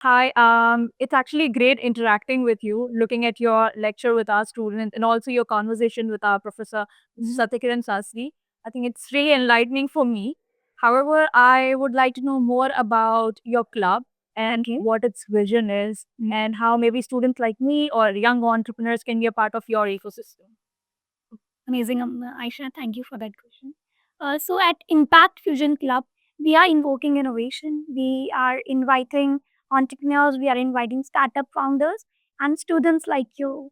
Hi, it's actually great interacting with you, looking at your lecture with our student and also your conversation with our professor, Mrs. Satyakiran Sastry. I think it's really enlightening for me. However, I would like to know more about your club and Okay. what its vision is and how maybe students like me or young entrepreneurs can be a part of your ecosystem. Amazing, Aisha. Thank you for that question. So at Impact Fusion Club, we are invoking innovation. We are inviting entrepreneurs. We are inviting startup founders and students like you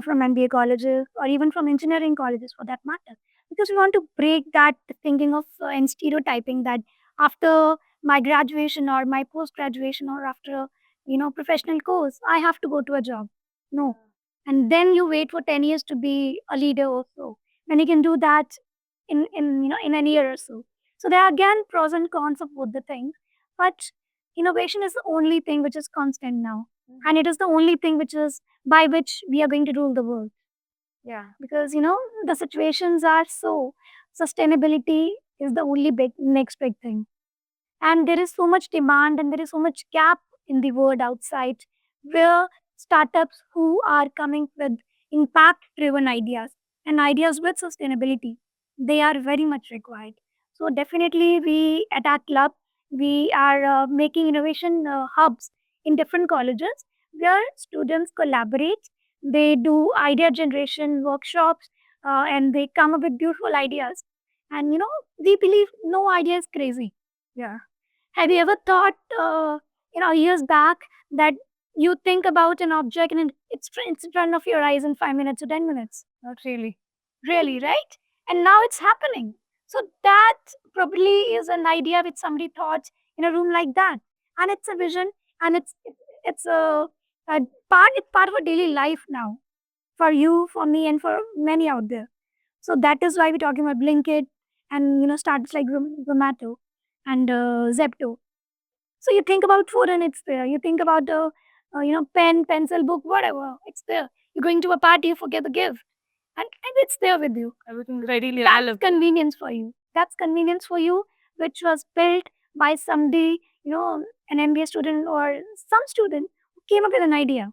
from MBA colleges or even from engineering colleges for that matter. Because we want to break that thinking of and stereotyping that after my graduation or my post graduation or after professional course, I have to go to a job. No, and then you wait for 10 years to be a leader also when you can do that in a year or so. So there are again pros and cons of both the things, but innovation is the only thing which is constant now, and it is the only thing which is by which we are going to rule the world. Yeah. Because the situations are so, sustainability is the only big next big thing, and there is so much demand and there is so much gap in the world outside where startups who are coming with impact driven ideas and ideas with sustainability, they are very much required. So definitely we at our club, we are making innovation hubs in different colleges where students collaborate, they do idea generation workshops, and they come up with beautiful ideas. And we believe no idea is crazy. Yeah. Have you ever thought, years back, that you think about an object and it's in front of your eyes in 5 minutes or 10 minutes? Not really. Really, right? And now it's happening. So that probably is an idea which somebody thought in a room like that, and it's a vision, and it's a it's part of a daily life now for you, for me, and for many out there. So that is why we're talking about Blinkit and startups like Zomato and Zepto. So you think about food and it's there. You think about the, pen, pencil, book, whatever, it's there. You're going to a party, you forget the gift, and it's there with you. Everything's readily That's available. convenience for you. That's convenience for you, which was built by somebody, an MBA student or some student who came up with an idea,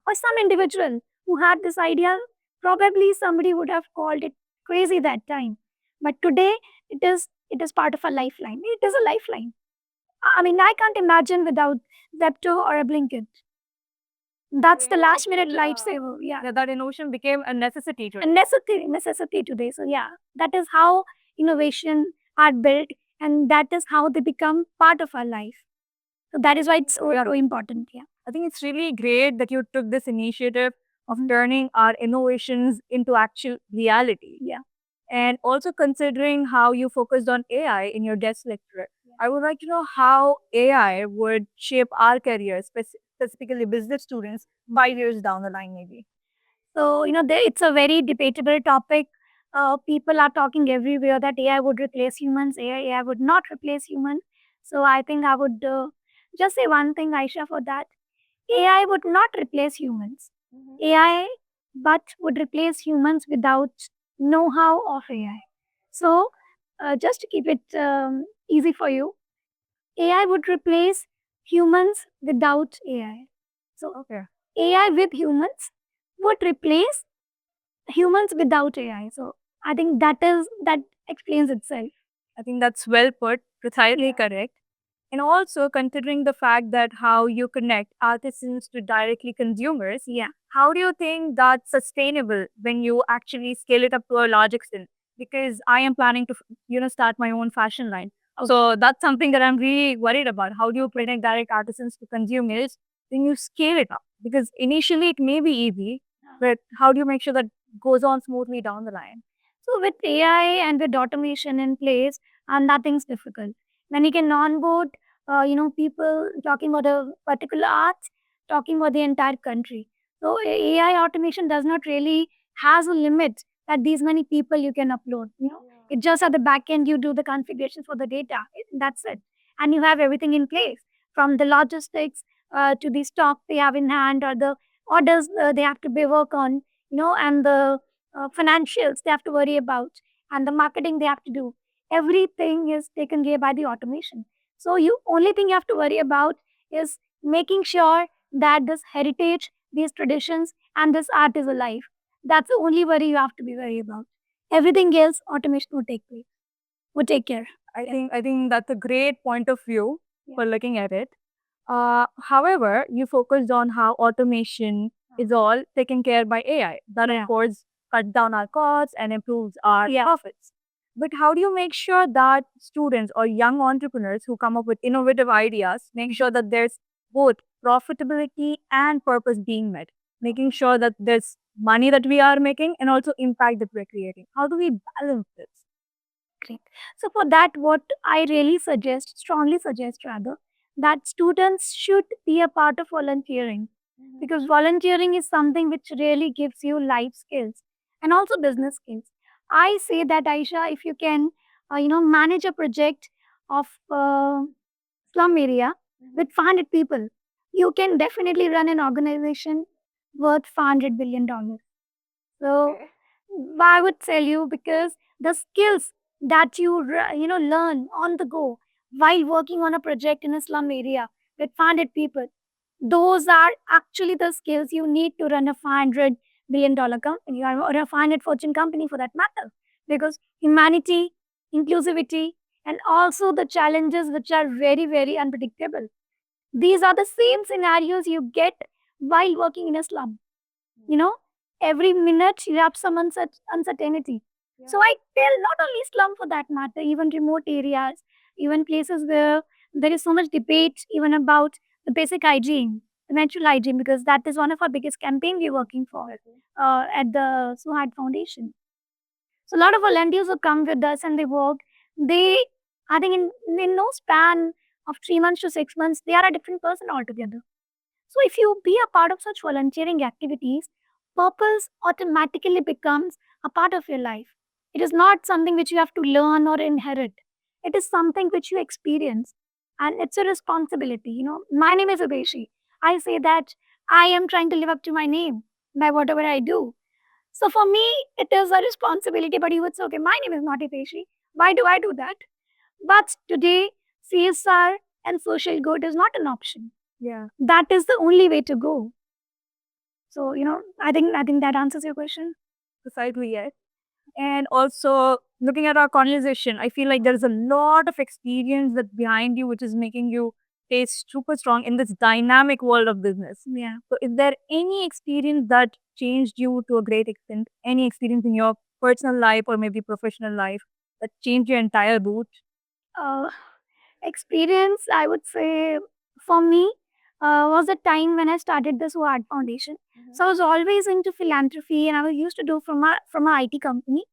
or some individual who had this idea. Probably somebody would have called it crazy that time, but today it is part of a lifeline. It is a lifeline. I mean, I can't imagine without Zepto or a Blinkit. That's the last minute lifesaver. Yeah. That innovation became a necessity A today. necessity today. So yeah, that is how innovation are built, and that is how they become part of our life. So that is why it's so important. Yeah. I think it's really great that you took this initiative of turning our innovations into actual reality. Yeah. And also considering how you focused on AI in your guest lecture, I would like to know how AI would shape our careers, specifically business students, 5 years down the line, maybe. So, it's a very debatable topic. People are talking everywhere that AI would replace humans, AI would not replace humans. So, I think I would just say one thing, Aisha, for that. AI would not replace humans. AI, but would replace humans without know how of AI. So, just to keep it easy for you, AI would replace humans without AI. So, Okay. AI with humans would replace humans without AI. So I think that explains itself. I think that's well put, precisely correct. And also considering the fact that how you connect artisans to directly consumers, Yeah. how do you think that's sustainable when you actually scale it up to a large extent? Because I am planning to, start my own fashion line. So that's something that I'm really worried about. How do you connect direct artisans to consumers when you scale it up? Because initially it may be easy, but how do you make sure that goes on smoothly down the line? So with AI and with automation in place, nothing's difficult. When you can onboard, people talking about a particular art, talking about the entire country. So AI automation does not really has a limit that these many people you can upload. It just at the back end you do the configuration for the data. That's it, and you have everything in place from the logistics to the stock they have in hand or the orders they have to be work on. And the financials they have to worry about, and the marketing they have to do. Everything is taken care by the automation. So you only thing you have to worry about is making sure that this heritage, these traditions, and this art is alive. That's the only worry you have to be worried about. Everything else, automation would take place, would take care. I think that's a great point of view Yeah. for looking at it. However, you focused on how automation is all taken care by AI. That Yeah. of course cuts down our costs and improves our Yeah. profits. But how do you make sure that students or young entrepreneurs who come up with innovative ideas make sure that there's both profitability and purpose being met? Making sure that there's money that we are making and also impact that we're creating. How do we balance this? Great. So for that, what I really suggest, strongly suggest rather, that students should be a part of volunteering, because volunteering is something which really gives you life skills and also business skills. I say that, Aisha, if you can, manage a project of slum area with 500 people, you can definitely run an organization worth $500 billion. So I would tell you, because the skills that learn on the go while working on a project in a slum area with 500 people, those are actually the skills you need to run a $500 billion company, or a 500 fortune company for that matter. Because humanity, inclusivity, and also the challenges which are very, very unpredictable. These are the same scenarios you get while working in a slum. You know, every minute you have some uncertainty. So I tell, not only slum for that matter, even remote areas, even places where there is so much debate even about the basic hygiene, the menstrual hygiene, because that is one of our biggest campaign we're working for at the Suhad Foundation. So a lot of volunteers who come with us and they work, they, I think in no span of 3 months to 6 months, they are a different person altogether. So if you be a part of such volunteering activities, purpose automatically becomes a part of your life. It is not something which you have to learn or inherit. It is something which you experience. And it's a responsibility. My name is Ubeshi. I say that I am trying to live up to my name by whatever I do. So for me, it is a responsibility, but you would say, okay, my name is not Ubeshi. Why do I do that? But today, CSR and social good is not an option. Yeah. That is the only way to go. So, I think that answers your question. Precisely, yes. And also looking at our conversation, I feel like there's a lot of experience that behind you, which is making you taste super strong in this dynamic world of business. Yeah. So is there any experience that changed you to a great extent? Any experience in your personal life or maybe professional life that changed your entire route? Uh, Experience, I would say, for me, was the time when I started the Sword Foundation. So I was always into philanthropy, and I was used to do from a IT company.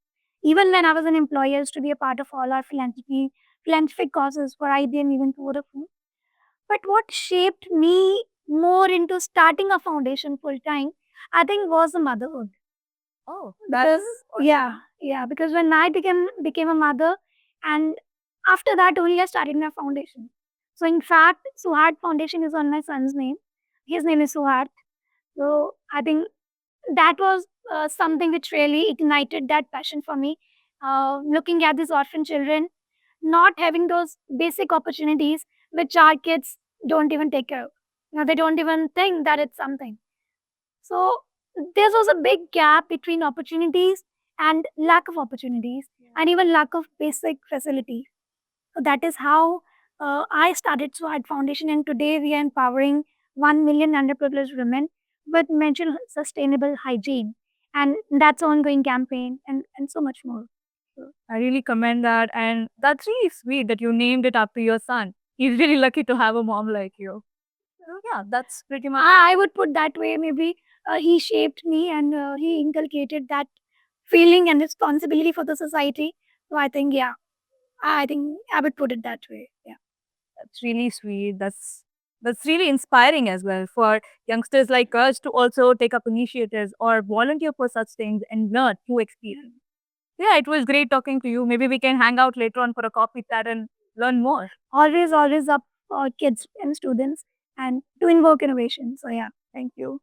Even when I was an employee, I used to be a part of all our philanthropic causes for IBM, even for Vodafone. But what shaped me more into starting a foundation full time, I think, was the motherhood. Oh, Because yeah, because when I became a mother, and after that only I started my foundation. So in fact, Suhad Foundation is on my son's name. His name is Suhad. So I think that was something which really ignited that passion for me. Looking at these orphan children, not having those basic opportunities which our kids don't even take care of. They don't even think that it's something. So there was a big gap between opportunities and lack of opportunities, and even lack of basic facility. So that is how I started Sword Foundation, and today we are empowering 1 million underprivileged women with mental sustainable hygiene, and that's an ongoing campaign, and so much more. So, I really commend that. And that's really sweet that you named it after your son. He's really lucky to have a mom like you. So yeah, that's pretty much. I would put that way. Maybe he shaped me, and he inculcated that feeling and responsibility for the society. So I think, yeah, I think I would put it that way. Yeah. That's really sweet. That's really inspiring as well for youngsters like us to also take up initiatives or volunteer for such things and learn through experience. Yeah, it was great talking to you. Maybe we can hang out later on for a coffee chat and learn more. Always up for kids and students and to invoke innovation. So yeah. Thank you.